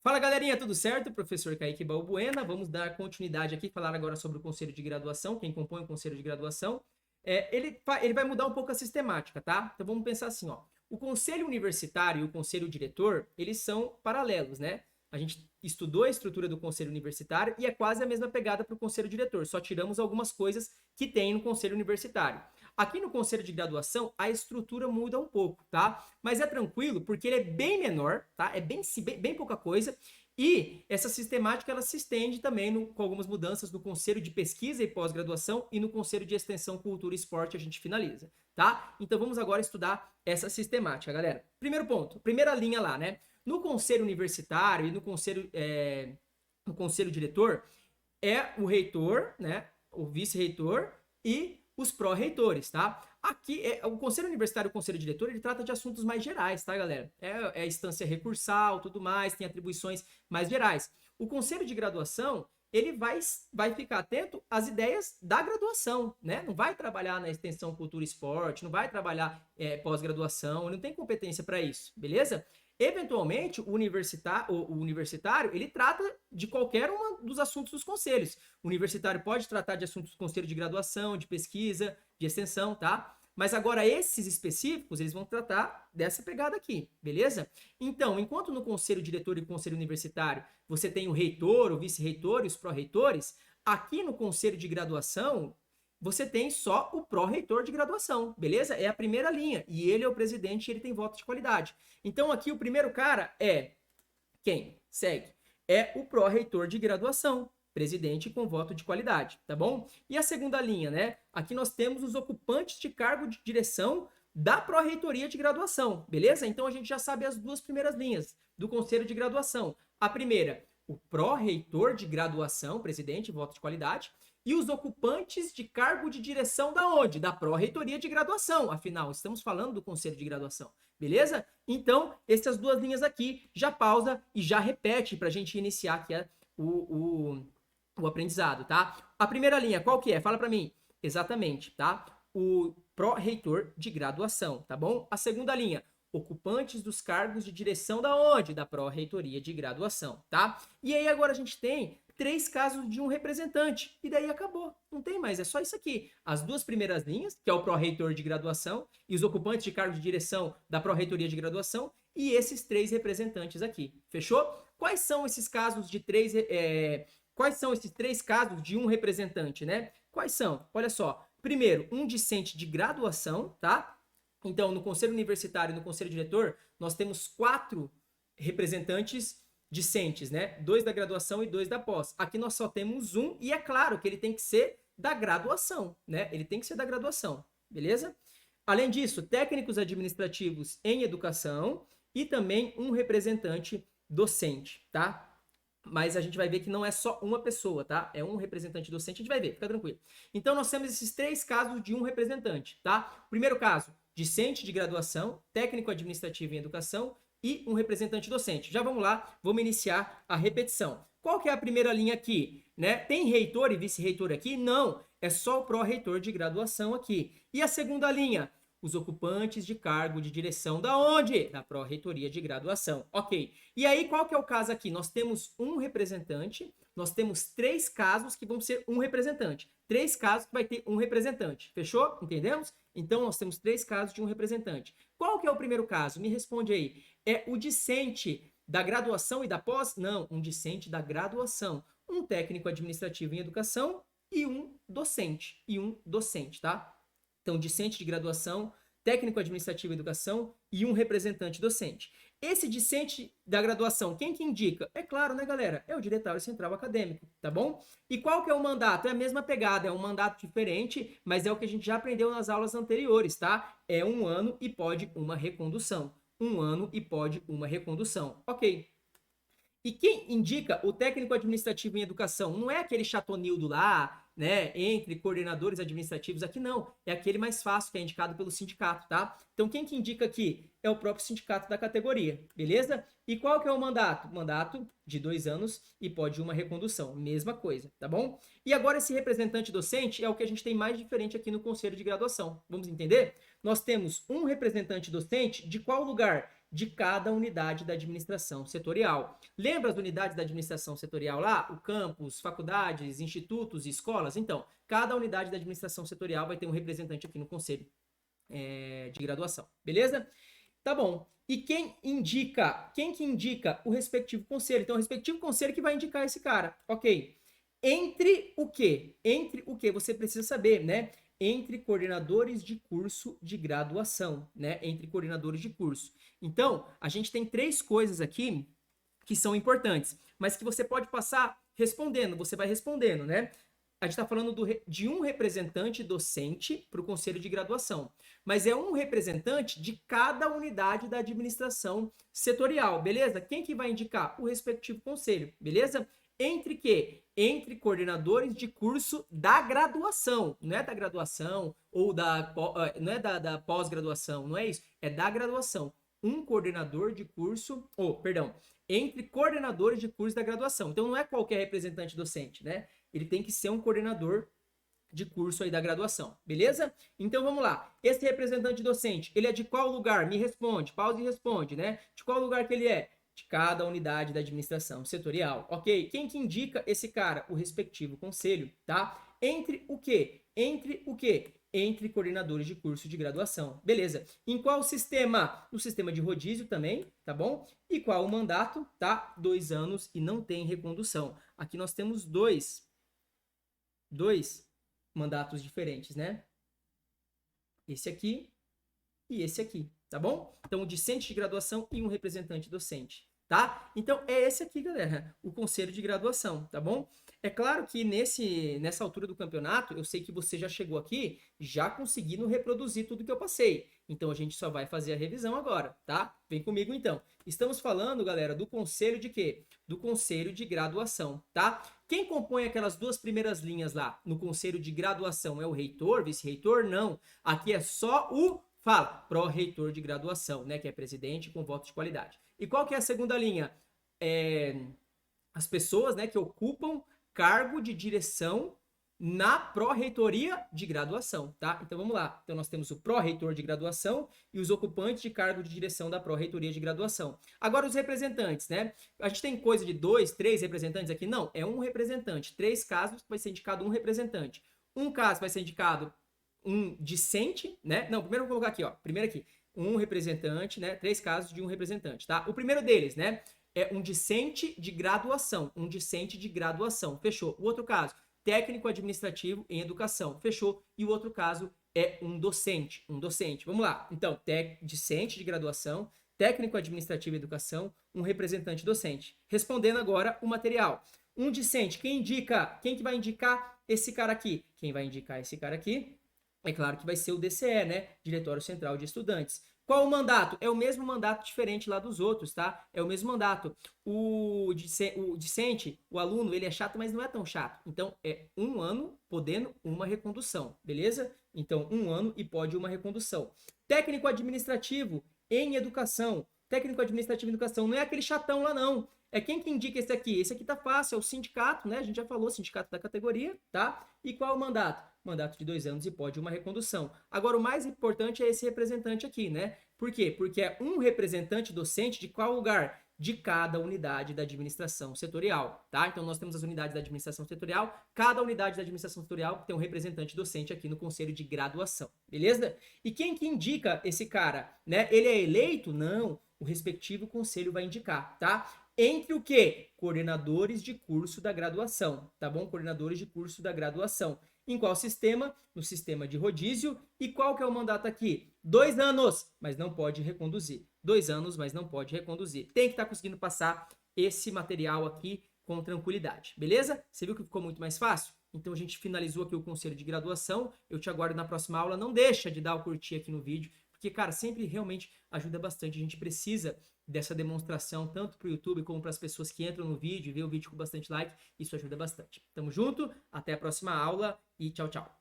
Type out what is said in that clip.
Fala galerinha, tudo certo? Professor Kaique Balbuena, vamos dar continuidade aqui, falar agora sobre o conselho de graduação, quem compõe o conselho de graduação. Ele vai mudar um pouco a sistemática, tá? Então vamos pensar assim, ó. O conselho universitário e o conselho diretor, eles são paralelos, né? A gente estudou a estrutura do conselho universitário e é quase a mesma pegada para o conselho diretor, só tiramos algumas coisas que tem no conselho universitário. Aqui no conselho de graduação, a estrutura muda um pouco, tá? Mas é tranquilo, porque ele é bem menor, tá? É bem pouca coisa. E essa sistemática, ela se estende também com algumas mudanças no conselho de pesquisa e pós-graduação e no conselho de extensão, cultura e esporte a gente finaliza, tá? Então vamos agora estudar essa sistemática, galera. Primeiro ponto, primeira linha lá, né? No conselho universitário e no conselho diretor, é o reitor, né? O vice-reitor e os pró-reitores, tá? Aqui, o conselho universitário e o conselho diretor, ele trata de assuntos mais gerais, tá, galera? É instância recursal, tudo mais, tem atribuições mais gerais. O conselho de graduação, ele vai ficar atento às ideias da graduação, né? Não vai trabalhar na extensão cultura e esporte, não vai trabalhar pós-graduação, ele não tem competência para isso, beleza? Eventualmente, o universitário, ele trata de qualquer um dos assuntos dos conselhos. O universitário pode tratar de assuntos do conselho de graduação, de pesquisa, de extensão, tá? Mas agora esses específicos, eles vão tratar dessa pegada aqui, beleza? Então, enquanto no conselho diretor e conselho universitário você tem o reitor, o vice-reitor e os pró-reitores, aqui no conselho de graduação você tem só o pró-reitor de graduação, beleza? É a primeira linha, e ele é o presidente e ele tem voto de qualidade. Então aqui o primeiro cara é quem? Segue. É o pró-reitor de graduação, presidente com voto de qualidade, tá bom? E a segunda linha, né? Aqui nós temos os ocupantes de cargo de direção da pró-reitoria de graduação, beleza? Então a gente já sabe as duas primeiras linhas do conselho de graduação. A primeira, o pró-reitor de graduação, presidente, voto de qualidade, e os ocupantes de cargo de direção da onde? Da pró-reitoria de graduação. Afinal, estamos falando do conselho de graduação, beleza? Então, essas duas linhas aqui, já pausa e já repete para a gente iniciar aqui o aprendizado, tá? A primeira linha, qual que é? Fala para mim. Exatamente, tá? O pró-reitor de graduação, tá bom? A segunda linha, ocupantes dos cargos de direção da onde? Da pró-reitoria de graduação, tá? E aí agora a gente tem 3 casos de um representante, e daí acabou, não tem mais, é só isso aqui. As duas primeiras linhas, que é o pró-reitor de graduação, e os ocupantes de cargo de direção da pró-reitoria de graduação, e esses 3 representantes aqui, fechou? Quais são esses casos de 3, quais são esses 3 casos de um representante, né? Quais são? Olha só, primeiro, um discente de graduação, tá? Então, no conselho universitário e no conselho diretor, nós temos 4 representantes discentes, né? 2 da graduação e 2 da pós. Aqui nós só temos um, e é claro que ele tem que ser da graduação, né? Ele tem que ser da graduação, beleza? Além disso, técnicos administrativos em educação e também um representante docente, tá? Mas a gente vai ver que não é só uma pessoa, tá? É um representante docente, a gente vai ver, fica tranquilo. Então, nós temos esses 3 casos de um representante, tá? Primeiro caso, discente de graduação, técnico administrativo em educação e um representante docente. Já vamos lá, vamos iniciar a repetição. Qual que é a primeira linha aqui? Né? Tem reitor e vice-reitor aqui? Não, é só o pró-reitor de graduação aqui. E a segunda linha? Os ocupantes de cargo de direção da onde? Da pró-reitoria de graduação. Ok. E aí, qual que é o caso aqui? Nós temos um representante, nós temos 3 casos que vão ser um representante. 3 casos que vai ter um representante. Fechou? Entendemos? Então, nós temos 3 casos de um representante. Qual que é o primeiro caso? Me responde aí. É o discente da graduação e da pós? Não, um discente da graduação. Um técnico administrativo em educação e um docente, tá? Então, discente de graduação, técnico administrativo em educação e um representante docente. Esse discente da graduação, quem que indica? É claro, né, galera? É o diretório central acadêmico, tá bom? E qual que é o mandato? É a mesma pegada, é um mandato diferente, mas é o que a gente já aprendeu nas aulas anteriores, tá? É 1 ano e pode uma recondução. 1 ano e pode uma recondução. Ok. E quem indica o técnico administrativo em educação não é aquele chatonildo lá, né, entre coordenadores administrativos, aqui não, é aquele mais fácil, que é indicado pelo sindicato, tá? Então, quem que indica aqui é o próprio sindicato da categoria, beleza? E qual que é o mandato? Mandato de 2 anos e pode uma recondução, mesma coisa, tá bom? E agora esse representante docente é o que a gente tem mais diferente aqui no conselho de graduação, vamos entender? Nós temos um representante docente de qual lugar? de cada unidade da administração setorial. Lembra as unidades da administração setorial lá? O campus, faculdades, institutos e escolas? Então, cada unidade da administração setorial vai ter um representante aqui no conselho de graduação, beleza? Tá bom. E quem que indica o respectivo conselho? Então, o respectivo conselho que vai indicar esse cara, ok? Entre o quê? Entre o quê? Você precisa saber, né? Entre coordenadores de curso de graduação, né? Entre coordenadores de curso. Então, a gente tem 3 coisas aqui que são importantes, mas que você pode passar respondendo, você vai respondendo, né? A gente está falando de um representante docente para o conselho de graduação, mas é um representante de cada unidade da administração setorial, beleza? Quem que vai indicar? O respectivo conselho, beleza? Entre quê? Entre coordenadores de curso da graduação, não é da graduação ou não é da pós-graduação, não é isso, é da graduação. Um coordenador de curso, entre coordenadores de curso da graduação. Então não é qualquer representante docente, né? Ele tem que ser um coordenador de curso aí da graduação, beleza? Então vamos lá. Esse representante docente, ele é de qual lugar? Me responde, pausa e responde, né? De qual lugar que ele é? De cada unidade da administração setorial, ok? Quem que indica esse cara? O respectivo conselho, tá? Entre o quê? Entre o quê? Entre coordenadores de curso de graduação, beleza? Em qual sistema? No sistema de rodízio também, tá bom? E qual o mandato? Tá? 2 anos e não tem recondução. Aqui nós temos dois mandatos diferentes, né? Esse aqui e esse aqui, tá bom? Então, um discente de graduação e um representante docente, tá? Então, é esse aqui, galera, o conselho de graduação, tá bom? É claro que nessa altura do campeonato, eu sei que você já chegou aqui já conseguindo reproduzir tudo que eu passei. Então, a gente só vai fazer a revisão agora, tá? Vem comigo, então. Estamos falando, galera, do conselho de quê? Do conselho de graduação, tá? Quem compõe aquelas 2 primeiras linhas lá no conselho de graduação é o reitor, vice-reitor? Não. Aqui é só o pró-reitor de graduação, né? Que é presidente com voto de qualidade. E qual que é a segunda linha? As pessoas, né, que ocupam cargo de direção na pró-reitoria de graduação, tá? Então vamos lá. Então nós temos o pró-reitor de graduação e os ocupantes de cargo de direção da pró-reitoria de graduação. Agora os representantes, né? A gente tem coisa de 2, 3 representantes aqui? Não, é um representante. 3 casos vai ser indicado um representante. Um caso vai ser indicado um discente, né? Não, primeiro eu vou colocar aqui, ó. Primeiro aqui, um representante, né? 3 casos de um representante, tá? O primeiro deles, né? É um discente de graduação. Um discente de graduação. Fechou. O outro caso, técnico administrativo em educação. Fechou. E o outro caso é um docente. Um docente. Vamos lá. Então, discente de graduação, técnico administrativo em educação, um representante docente. Respondendo agora o material. Um discente, quem indica? Quem que vai indicar esse cara aqui? Quem vai indicar esse cara aqui? É claro que vai ser o DCE, né? Diretório Central de Estudantes. Qual o mandato? É o mesmo mandato diferente lá dos outros, tá? É o mesmo mandato. O discente, o aluno, ele é chato, mas não é tão chato. Então, é 1 ano podendo uma recondução, beleza? Então, 1 ano e pode uma recondução. Técnico administrativo em educação. Técnico administrativo em educação. Não é aquele chatão lá, não. É quem que indica esse aqui? Esse aqui tá fácil, é o sindicato, né? A gente já falou, sindicato da categoria, tá? E qual o mandato? Mandato de 2 anos e pode uma recondução. Agora, o mais importante é esse representante aqui, né? Por quê? Porque é um representante docente de qual lugar? De cada unidade da administração setorial, tá? Então, nós temos as unidades da administração setorial, cada unidade da administração setorial tem um representante docente aqui no conselho de graduação, beleza? E quem que indica esse cara, né? Ele é eleito? Não, o respectivo conselho vai indicar, tá? Entre o quê? Coordenadores de curso da graduação, tá bom? Coordenadores de curso da graduação. Em qual sistema? No sistema de rodízio. E qual que é o mandato aqui? 2 anos, mas não pode reconduzir. 2 anos, mas não pode reconduzir. Tem que estar conseguindo passar esse material aqui com tranquilidade, beleza? Você viu que ficou muito mais fácil? Então a gente finalizou aqui o conselho de graduação. Eu te aguardo na próxima aula. Não deixa de dar o curtir aqui no vídeo, porque, cara, sempre realmente ajuda bastante. A gente precisa dessa demonstração, tanto para o YouTube como para as pessoas que entram no vídeo e vê o vídeo com bastante like. Isso ajuda bastante. Tamo junto, até a próxima aula e tchau, tchau.